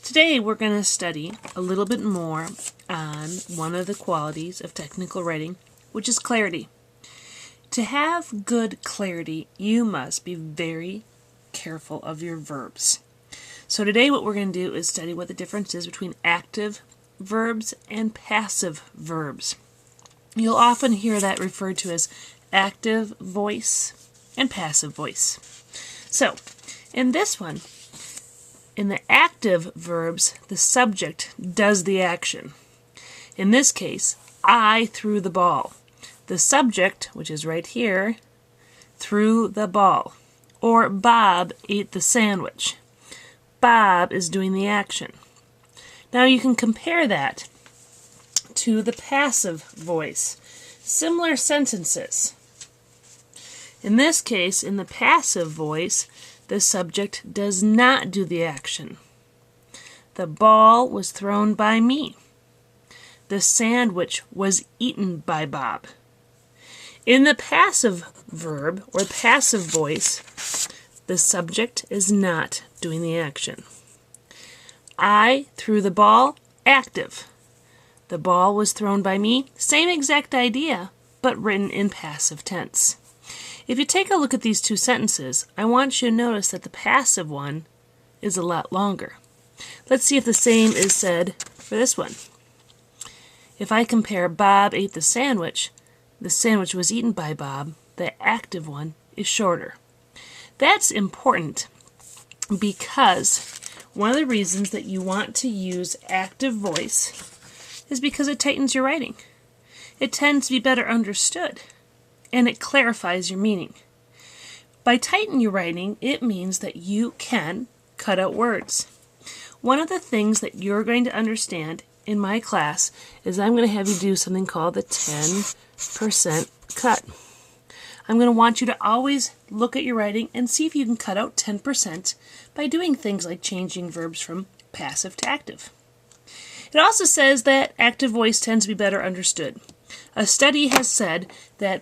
Today we're going to study a little bit more on one of the qualities of technical writing, which is clarity. To have good clarity, you must be very careful of your verbs. So today what we're going to do is study what the difference is between active verbs and passive verbs. You'll often hear that referred to as active voice and passive voice. So, in this one, in the active verbs, the subject does the action. In this case, I threw the ball. The subject, which is right here, threw the ball. Or Bob ate the sandwich. Bob is doing the action. Now you can compare that to the passive voice. Similar sentences. In this case, in the passive voice, the subject does not do the action. The ball was thrown by me. The sandwich was eaten by Bob. In the passive verb or passive voice, the subject is not doing the action. I threw the ball, active. The ball was thrown by me, same exact idea, but written in passive tense. If you take a look at these two sentences, I want you to notice that the passive one is a lot longer. Let's see if the same is said for this one. If I compare Bob ate the sandwich was eaten by Bob, the active one is shorter. That's important because one of the reasons that you want to use active voice is because it tightens your writing. It tends to be better understood, and it clarifies your meaning. By tightening your writing, it means that you can cut out words. One of the things that you're going to understand in my class is I'm going to have you do something called the 10% cut. I'm going to want you to always look at your writing and see if you can cut out 10% by doing things like changing verbs from passive to active. It also says that active voice tends to be better understood. A study has said that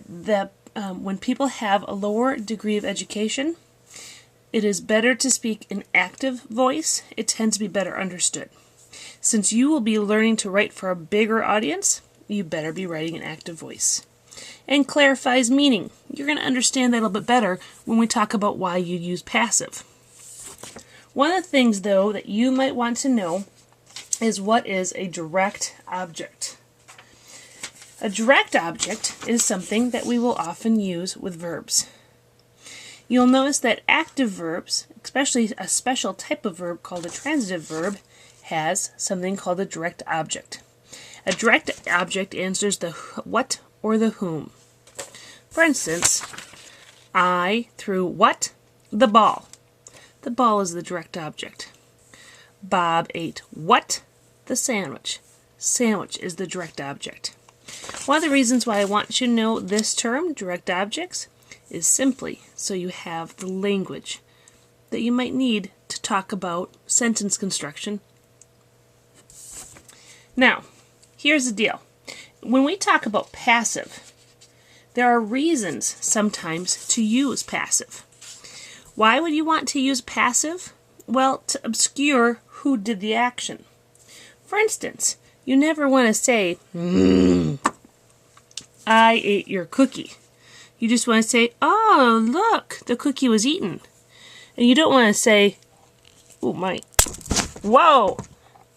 when people have a lower degree of education, it is better to speak in active voice. It tends to be better understood. Since you will be learning to write for a bigger audience, you better be writing in active voice. And clarifies meaning. You're going to understand that a little bit better when we talk about why you use passive. One of the things, though, that you might want to know is what is a direct object. A direct object is something that we will often use with verbs. You'll notice that active verbs, especially a special type of verb called a transitive verb, has something called a direct object. A direct object answers the what or the whom. For instance, I threw what? The ball. The ball is the direct object. Bob ate what? The sandwich. Sandwich is the direct object. One of the reasons why I want you to know this term, direct objects, is simply so you have the language that you might need to talk about sentence construction. Now, here's the deal. When we talk about passive, there are reasons sometimes to use passive. Why would you want to use passive? Well, to obscure who did the action. For instance, you never want to say, I ate your cookie. You just want to say, oh, look, the cookie was eaten. And you don't want to say, oh my, whoa,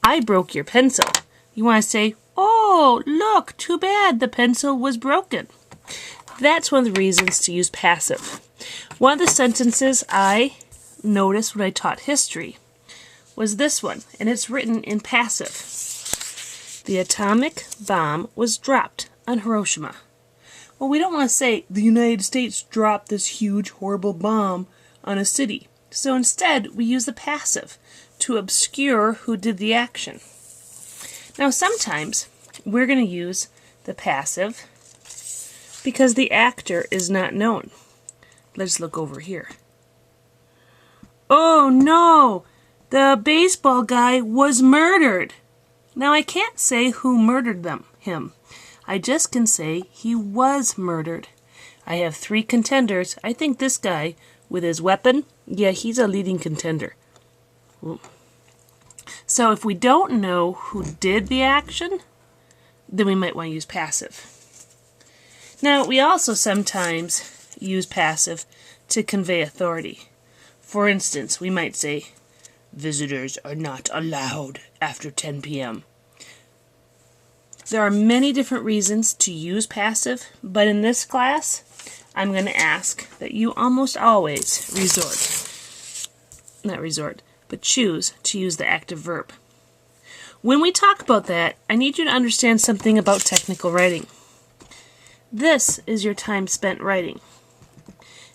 I broke your pencil. You want to say, oh, look, too bad the pencil was broken. That's one of the reasons to use passive. One of the sentences I noticed when I taught history was this one, and it's written in passive. The atomic bomb was dropped on Hiroshima. Well, we don't want to say the United States dropped this huge, horrible bomb on a city. So instead, we use the passive to obscure who did the action. Now, sometimes we're going to use the passive because the actor is not known. Let's look over here. Oh no! The baseball guy was murdered. Now, I can't say who murdered him. I just can say he was murdered. I have 3 contenders. I think this guy, with his weapon, yeah, he's a leading contender. So if we don't know who did the action, then we might want to use passive. Now, we also sometimes use passive to convey authority. For instance, we might say, visitors are not allowed after 10 p.m. There are many different reasons to use passive, but in this class, I'm going to ask that you almost always choose to use the active verb. When we talk about that, I need you to understand something about technical writing. This is your time spent writing.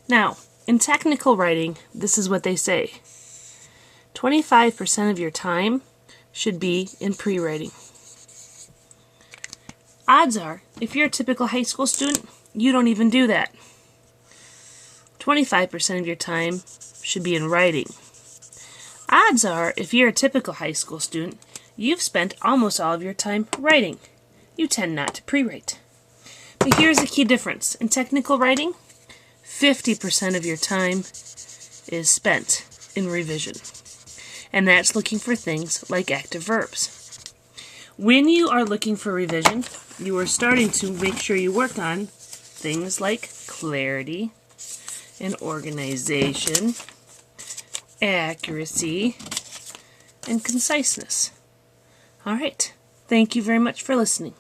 Now, in technical writing, this is what they say. 25% of your time should be in pre-writing. Odds are, if you're a typical high school student, you don't even do that. 25% of your time should be in writing. Odds are, if you're a typical high school student, you've spent almost all of your time writing. You tend not to pre-write. But here's the key difference. In technical writing, 50% of your time is spent in revision. And that's looking for things like active verbs. When you are looking for revision, you are starting to make sure you work on things like clarity and organization, accuracy, and conciseness. All right. Thank you very much for listening.